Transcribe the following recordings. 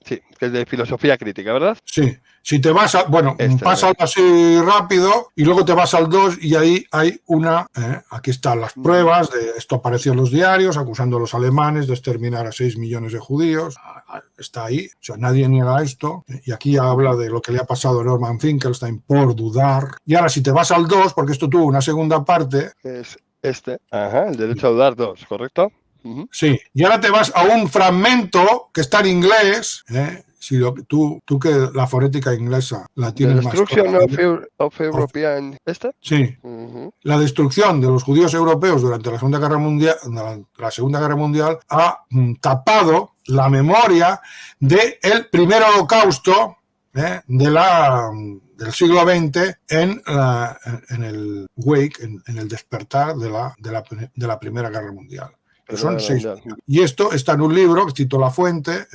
Sí, que es de filosofía crítica, ¿verdad? Sí. Si te vas a... Bueno, pásalo así rápido y luego te vas al 2 y ahí hay una... aquí están las pruebas de esto apareció en los diarios acusando a los alemanes de exterminar a 6 millones de judíos. Está ahí, o sea, nadie niega esto. Y aquí habla de lo que le ha pasado a Norman Finkelstein por dudar. Y ahora si te vas al 2, porque esto tuvo una segunda parte... Es el derecho a dudar 2, ¿correcto? Sí, y ahora te vas a un fragmento que está en inglés, si tú que la fonética inglesa la tienes más clara. The Destruction of European... Sí. La destrucción de los judíos europeos durante la Segunda Guerra Mundial ha tapado la memoria del primer holocausto del siglo XX en el wake, en el despertar de la Primera Guerra Mundial. Son 6 años. Y esto está en un libro que cito la fuente,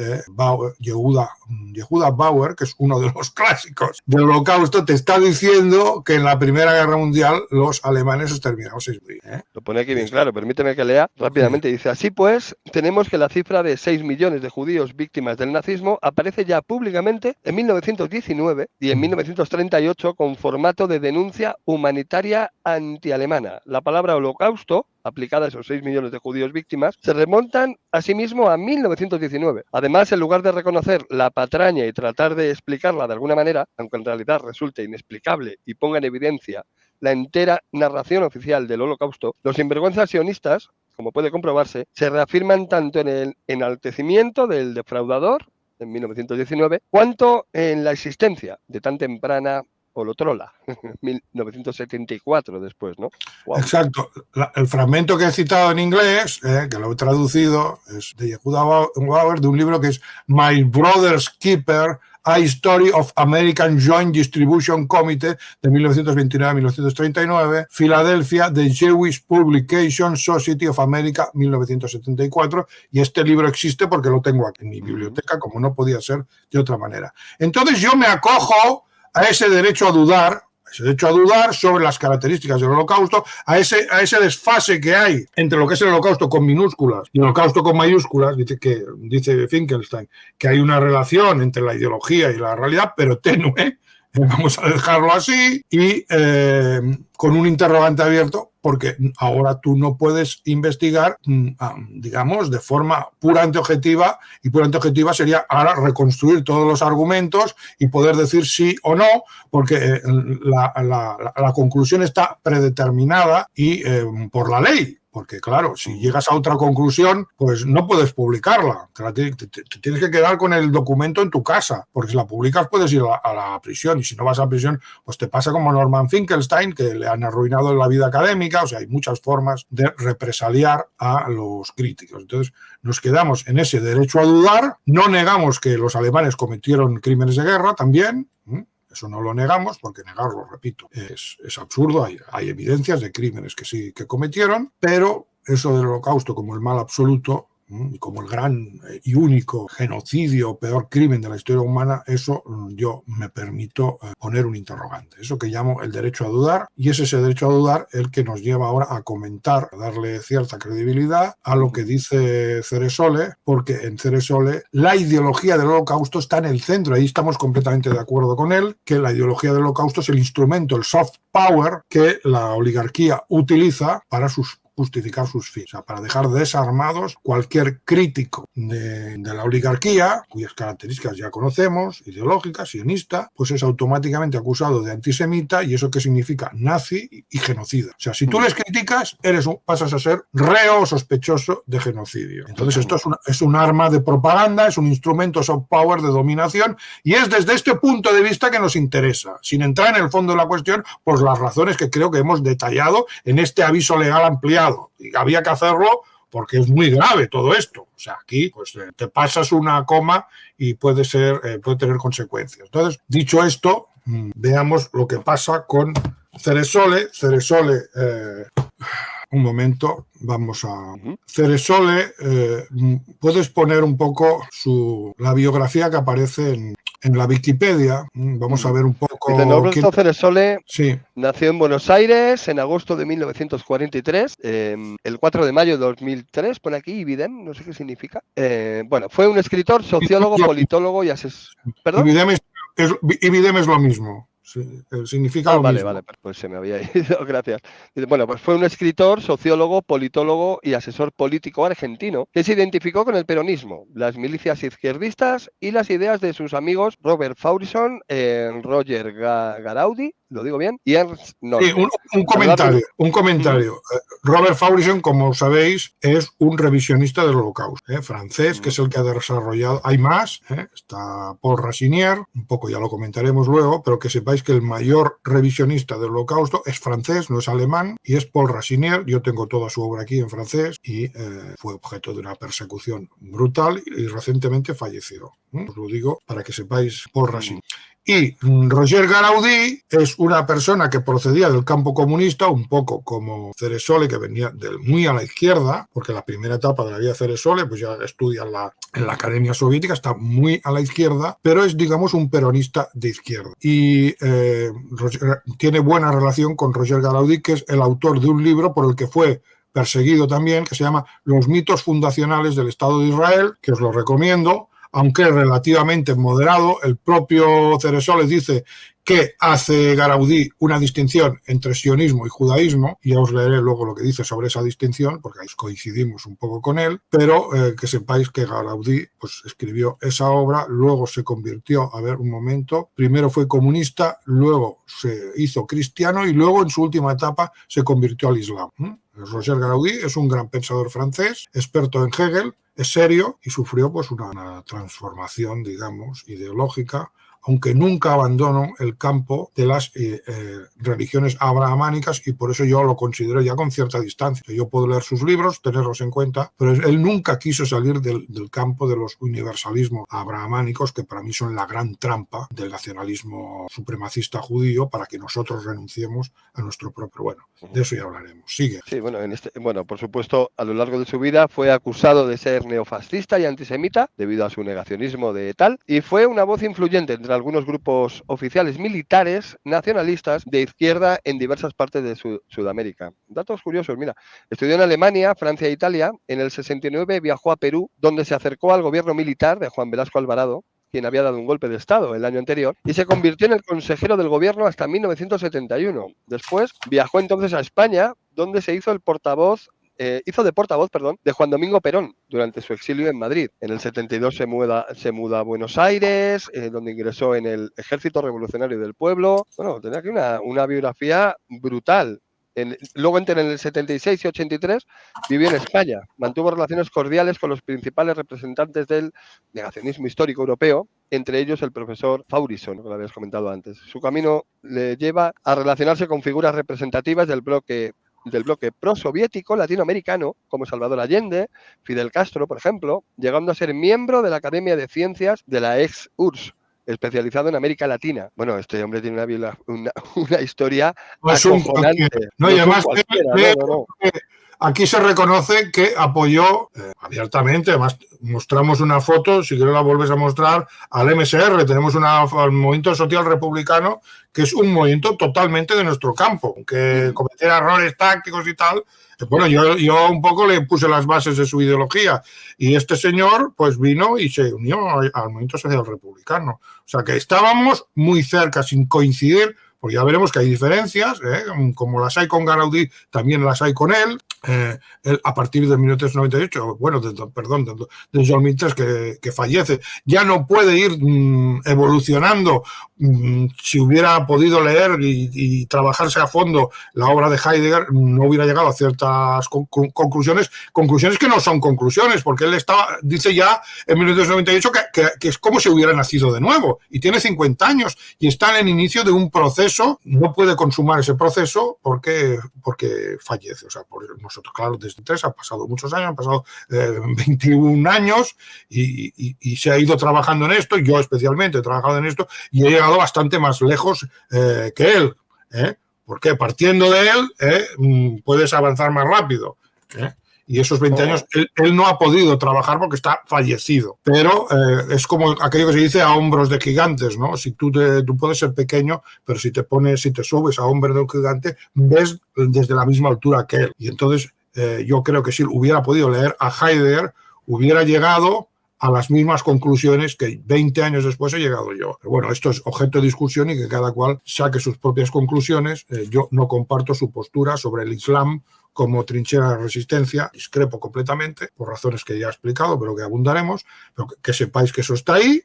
Yehuda Bauer, que es uno de los clásicos del Holocausto, te está diciendo que en la Primera Guerra Mundial los alemanes exterminaron 6 millones. Lo pone aquí bien claro, permíteme que lea rápidamente. Dice, así pues, tenemos que la cifra de 6 millones de judíos víctimas del nazismo aparece ya públicamente en 1919 y en 1938 con formato de denuncia humanitaria antialemana. La palabra holocausto aplicada a esos 6 millones de judíos víctimas, se remontan asimismo a 1919. Además, en lugar de reconocer la patraña y tratar de explicarla de alguna manera, aunque en realidad resulte inexplicable y ponga en evidencia la entera narración oficial del Holocausto, los sinvergüenzas sionistas, como puede comprobarse, se reafirman tanto en el enaltecimiento del defraudador en 1919, cuanto en la existencia de tan temprana Olotrola, 1974 después, ¿no? Wow. Exacto. El fragmento que he citado en inglés, que lo he traducido, es de Yehuda Bauer, de un libro que es My Brother's Keeper, A History of American Joint Distribution Committee, de 1929 a 1939, Filadelfia, The Jewish Publication Society of America, 1974, y este libro existe porque lo tengo aquí en mi biblioteca, como no podía ser de otra manera. Entonces yo me acojo a ese derecho a dudar sobre las características del Holocausto, a ese desfase que hay entre lo que es el Holocausto con minúsculas y el Holocausto con mayúsculas. Dice Finkelstein que hay una relación entre la ideología y la realidad, pero tenue, vamos a dejarlo así, y con un interrogante abierto, porque ahora tú no puedes investigar, digamos, de forma puramente objetiva, y puramente objetiva sería ahora reconstruir todos los argumentos y poder decir sí o no, porque la conclusión está predeterminada y por la ley. Porque, claro, si llegas a otra conclusión, pues no puedes publicarla. Te tienes que quedar con el documento en tu casa, porque si la publicas puedes ir a la prisión, y si no vas a la prisión, pues te pasa como Norman Finkelstein, que le han arruinado la vida académica. O sea, hay muchas formas de represaliar a los críticos. Entonces, nos quedamos en ese derecho a dudar. No negamos que los alemanes cometieron crímenes de guerra también. Eso no lo negamos, porque negarlo, repito, es absurdo. Hay evidencias de crímenes que sí que cometieron, pero eso del Holocausto como el mal absoluto y como el gran y único genocidio, peor crimen de la historia humana, eso yo me permito poner un interrogante. Eso que llamo el derecho a dudar, y es ese derecho a dudar el que nos lleva ahora a comentar, a darle cierta credibilidad a lo que dice Ceresole, porque en Ceresole la ideología del Holocausto está en el centro. Ahí estamos completamente de acuerdo con él, que la ideología del Holocausto es el instrumento, el soft power, que la oligarquía utiliza para justificar sus fines, o sea, para dejar desarmados cualquier crítico de la oligarquía, cuyas características ya conocemos, ideológica, sionista, pues es automáticamente acusado de antisemita, y eso que significa nazi y genocida. O sea, si tú les criticas, pasas a ser reo o sospechoso de genocidio. Entonces esto es un arma de propaganda, es un instrumento soft power de dominación, y es desde este punto de vista que nos interesa, sin entrar en el fondo de la cuestión, por las razones que creo que hemos detallado en este aviso legal ampliado. Y había que hacerlo porque es muy grave todo esto. O sea, aquí pues te pasas una coma y puede tener consecuencias. Entonces, dicho esto, veamos lo que pasa con Ceresole. Ceresole, un momento, vamos a... Ceresole, puedes poner un poco la biografía que aparece en la Wikipedia. Vamos a ver un poco. Norberto Ceresole sí. nació en Buenos Aires en agosto de 1943, el 4 de mayo de 2003, pone aquí Ibidem, no sé qué significa. Bueno, fue un escritor, sociólogo, politólogo y asesor. ¿Perdón? Ibidem es lo mismo. Sí, significa lo mismo. Vale, pues se me había ido, gracias. Bueno, pues fue un escritor, sociólogo, politólogo y asesor político argentino que se identificó con el peronismo, las milicias izquierdistas y las ideas de sus amigos Robert Faurisson, Roger Garaudi, ¿lo digo bien? Y Ernst Nolte. Sí, un comentario. Robert Faurisson, como sabéis, es un revisionista del Holocausto, francés, que es el que ha desarrollado. Hay más, está Paul Racinier, un poco ya lo comentaremos luego, pero que sepáis que el mayor revisionista del Holocausto es francés, no es alemán, y es Paul Racinier. Yo tengo toda su obra aquí en francés y fue objeto de una persecución brutal y recientemente falleció. Os lo digo para que sepáis Paul Racinier. Y Roger Garaudi es una persona que procedía del campo comunista, un poco como Ceresole, que venía muy a la izquierda, porque la primera etapa de la vida de Ceresole, pues ya estudia en la Academia Soviética, está muy a la izquierda, pero es, digamos, un peronista de izquierda. Y tiene buena relación con Roger Garaudi, que es el autor de un libro por el que fue perseguido también, que se llama Los mitos fundacionales del Estado de Israel, que os lo recomiendo. Aunque es relativamente moderado, el propio Ceresole dice que hace Garaudi una distinción entre sionismo y judaísmo, y ya os leeré luego lo que dice sobre esa distinción, porque ahí coincidimos un poco con él, pero que sepáis que Garaudi pues, escribió esa obra, luego se convirtió, primero fue comunista, luego se hizo cristiano y luego en su última etapa se convirtió al Islam. Roger Garaudi es un gran pensador francés, experto en Hegel, es serio y sufrió pues una transformación, digamos, ideológica, aunque nunca abandonó el campo de las religiones abrahamánicas, y por eso yo lo considero ya con cierta distancia. Yo puedo leer sus libros, tenerlos en cuenta, pero él nunca quiso salir del campo de los universalismos abrahamánicos, que para mí son la gran trampa del nacionalismo supremacista judío para que nosotros renunciemos a nuestro propio. Bueno, de eso ya hablaremos. Sigue. Sí, bueno, por supuesto, a lo largo de su vida fue acusado de ser neofascista y antisemita debido a su negacionismo de tal, y fue una voz influyente entre algunos grupos oficiales militares nacionalistas de izquierda en diversas partes de Sudamérica. Datos curiosos, mira, estudió en Alemania, Francia e Italia. En el 69 viajó a Perú, donde se acercó al gobierno militar de Juan Velasco Alvarado, quien había dado un golpe de Estado el año anterior, y se convirtió en el consejero del gobierno hasta 1971. Después viajó entonces a España, donde se hizo de portavoz de Juan Domingo Perón durante su exilio en Madrid. En el 72 se muda a Buenos Aires, donde ingresó en el Ejército Revolucionario del Pueblo. Bueno, tenía aquí una biografía brutal. Luego, entre el 76 y 83, vivió en España. Mantuvo relaciones cordiales con los principales representantes del negacionismo histórico europeo, entre ellos el profesor Faurisson, que lo habías comentado antes. Su camino le lleva a relacionarse con figuras representativas del bloque prosoviético latinoamericano, como Salvador Allende, Fidel Castro, por ejemplo, llegando a ser miembro de la Academia de Ciencias de la ex-URSS, especializado en América Latina. Bueno, este hombre tiene una historia acojonante. No, y además aquí se reconoce que apoyó abiertamente, además mostramos una foto, si quieres la vuelves a mostrar, al MSR, tenemos al Movimiento Social Republicano, que es un movimiento totalmente de nuestro campo, aunque cometiera errores tácticos y tal. Bueno, yo un poco le puse las bases de su ideología, y este señor pues vino y se unió al Movimiento Social Republicano. O sea que estábamos muy cerca, sin coincidir, porque ya veremos que hay diferencias, como las hay con Garaudi, también las hay con él. Él, a partir de 1998, desde 2003 que fallece, ya no puede ir evolucionando. Si hubiera podido leer y trabajarse a fondo la obra de Heidegger, no hubiera llegado a ciertas conclusiones que no son conclusiones, porque él dice ya en 1998 que es como si hubiera nacido de nuevo, y tiene 50 años y está en el inicio de un proceso. No puede consumar ese proceso porque fallece. O sea, nosotros, claro, desde 3 han pasado muchos años, han pasado 21 años y se ha ido trabajando en esto. Yo especialmente he trabajado en esto y he llegado bastante más lejos que él. Porque partiendo de él puedes avanzar más rápido. y esos 20 años él no ha podido trabajar porque está fallecido. Pero es como aquello que se dice a hombros de gigantes, ¿no? Si tú puedes ser pequeño, pero si te subes a hombros de un gigante, ves desde la misma altura que él. Y entonces yo creo que si hubiera podido leer a Heidegger, hubiera llegado a las mismas conclusiones que 20 años después he llegado yo. Pero bueno, esto es objeto de discusión y que cada cual saque sus propias conclusiones. Yo no comparto su postura sobre el Islam como trinchera de resistencia, discrepo completamente, por razones que ya he explicado, pero que abundaremos, pero que sepáis que eso está ahí,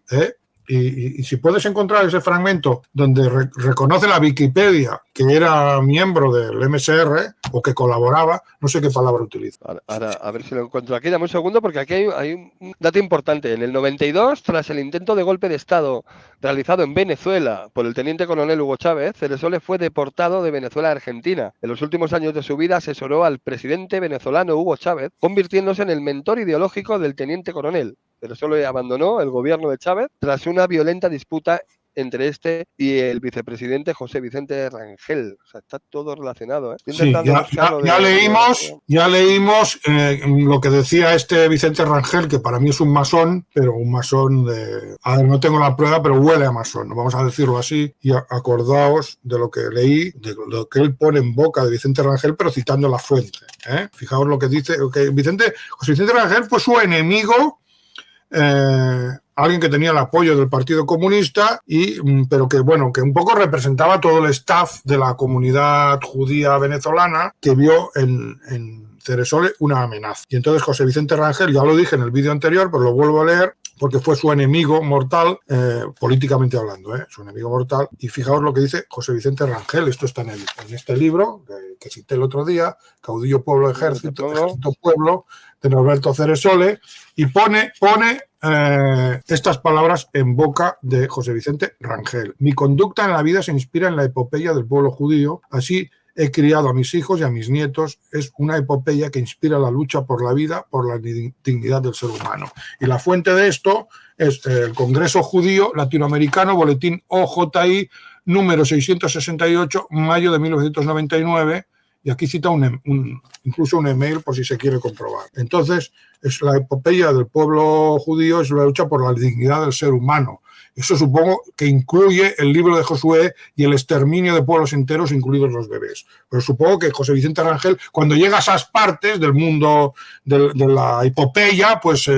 Y si puedes encontrar ese fragmento donde reconoce la Wikipedia que era miembro del MSR o que colaboraba, no sé qué palabra utiliza. Ahora, a ver si lo encuentro aquí. Dame un segundo porque aquí hay un dato importante. En el 92, tras el intento de golpe de Estado realizado en Venezuela por el teniente coronel Hugo Chávez, Ceresole fue deportado de Venezuela a Argentina. En los últimos años de su vida asesoró al presidente venezolano Hugo Chávez, convirtiéndose en el mentor ideológico del teniente coronel. Ceresole abandonó el gobierno de Chávez tras una violenta disputa entre este y el vicepresidente José Vicente Rangel. O sea, está todo relacionado, ¿eh? Sí, ya leímos lo que decía este Vicente Rangel, que para mí es un masón, pero un masón de... A ver, no tengo la prueba, pero huele a masón, vamos a decirlo así, y acordaos de lo que leí, de lo que él pone en boca de Vicente Rangel, pero citando la fuente, ¿eh? Fijaos lo que dice, que José Vicente Rangel fue su enemigo, alguien que tenía el apoyo del Partido Comunista, pero que un poco representaba todo el staff de la comunidad judía venezolana que vio en Ceresole una amenaza. Y entonces José Vicente Rangel, ya lo dije en el vídeo anterior, pero lo vuelvo a leer, porque fue su enemigo mortal, políticamente hablando, su enemigo mortal. Y fijaos lo que dice José Vicente Rangel, esto está en este libro que cité el otro día, Caudillo Pueblo Ejército Pueblo, de Norberto Ceresole, y pone estas palabras en boca de José Vicente Rangel. Mi conducta en la vida se inspira en la epopeya del pueblo judío, así he criado a mis hijos y a mis nietos. Es una epopeya que inspira la lucha por la vida, por la dignidad del ser humano. Y la fuente de esto es el Congreso Judío Latinoamericano, boletín OJI, número 668, mayo de 1999, y aquí cita incluso un email por si se quiere comprobar. Entonces, es la epopeya del pueblo judío, es la lucha por la dignidad del ser humano. Eso supongo que incluye el libro de Josué y el exterminio de pueblos enteros, incluidos los bebés. Pero supongo que José Vicente Rangel, cuando llega a esas partes del mundo de la epopeya, pues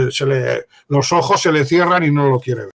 los ojos se le cierran y no lo quiere ver.